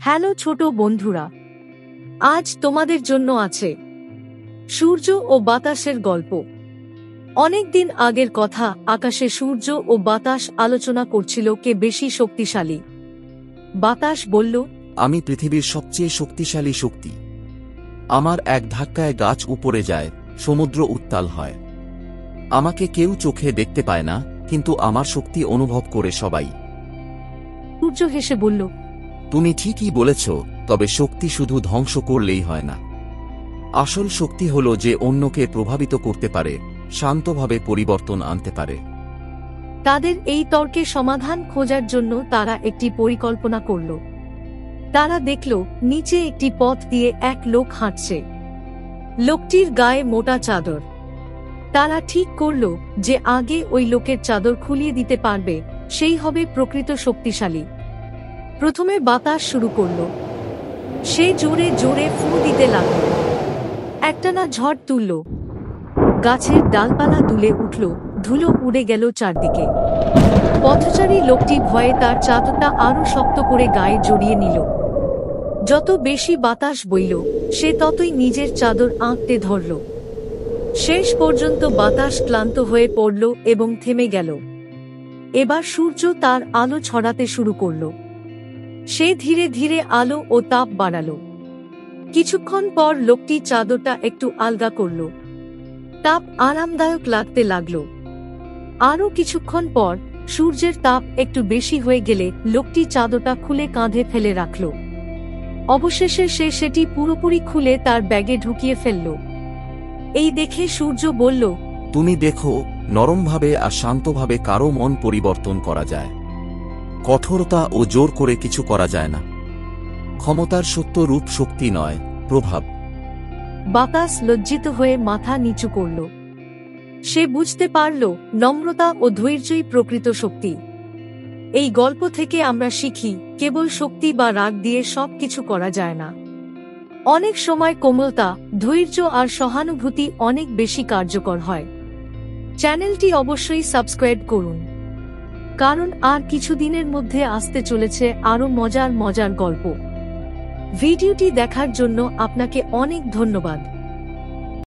Hello ছোট বন্ধুরা, আজ তোমাদের জন্য আছে সূর্য ও বাতাসের গল্প। অনেক দিন আগের কথা, আকাশে সূর্য ও বাতাস আলোচনা করছিল কে বেশি শক্তিশালী। বাতাস বলল, আমি পৃথিবীর সবচেয়ে শক্তিশালী শক্তি। আমার এক ধাক্কায় গাছ উপরে যায়, সমুদ্র উত্তাল হয়। আমাকে কেউ চোখে দেখতে পায় না, কিন্তু আমার শক্তি অনুভব করে সবাই। সূর্য হেসে বলল, তুমি ঠিকই বলেছ, তবে শক্তি শুধু ধ্বংস করলেই হয় না। আসল শক্তি হল যে অন্যকে প্রভাবিত করতে পারে, শান্তভাবে পরিবর্তন আনতে পারে। তাদের এই তর্কের সমাধান খোঁজার জন্য তারা একটি পরিকল্পনা করল। তারা দেখল নিচে একটি পথ দিয়ে এক লোক হাঁটছে। লোকটির গায়ে মোটা চাদর। তারা ঠিক করল যে আগে ওই লোকের চাদর খুলিয়ে দিতে পারবে সেই হবে প্রকৃত শক্তিশালী। প্রথমে বাতাস শুরু করল। সে জোরে জোরে ফু দিতে লাগল। একটানা ঝড় তুলল। গাছের ডালপালা দুলে উঠল, ধুলো উড়ে গেল চারদিকে। পথচারী লোকটি ভয়ে তার চাদরটা আরো শক্ত করে গায়ে জড়িয়ে নিল। যত বেশি বাতাস বইল, সে ততই নিজের চাদর আঁকড়ে ধরল। শেষ পর্যন্ত বাতাস ক্লান্ত হয়ে পড়ল এবং থেমে গেল। এবার সূর্য তার আলো ছড়াতে শুরু করল। সে ধীরে ধীরে আলো ও তাপ বাড়াল। কিছুক্ষণ পর লোকটি চাদরটা একটু আলগা করল। তাপ আরামদায়ক লাগতে লাগল। আরও কিছুক্ষণ পর সূর্যের তাপ একটু বেশি হয়ে গেলে লোকটি চাদরটা খুলে কাঁধে ফেলে রাখল। অবশেষে সে সেটি পুরোপুরি খুলে তার ব্যাগে ঢুকিয়ে ফেলল। এই দেখে সূর্য বলল, তুমি দেখো, নরমভাবে আর শান্তভাবে কারো মন পরিবর্তন করা যায়। কঠোরতা ও জোর করে কিছু করা যায় না। ক্ষমতার সত্য রূপ শক্তি নয়, প্রভাব। বাতাস লজ্জিত হয়ে মাথা নিচু করল। সে বুঝতে পারল নম্রতা ও ধৈর্যই প্রকৃত শক্তি। এই গল্প থেকে আমরা শিখি, কেবল শক্তি বা রাগ দিয়ে সবকিছু করা যায় না। অনেক সময় কোমলতা, ধৈর্য আর সহানুভূতি অনেক বেশি কার্যকর হয়। চ্যানেলটি অবশ্যই সাবস্ক্রাইব করুন, কারণ আর কিছুদিনের মধ্যে আসতে চলেছে আরো মজার মজার গল্প। ভিডিওটি দেখার জন্য আপনাকে অনেক ধন্যবাদ।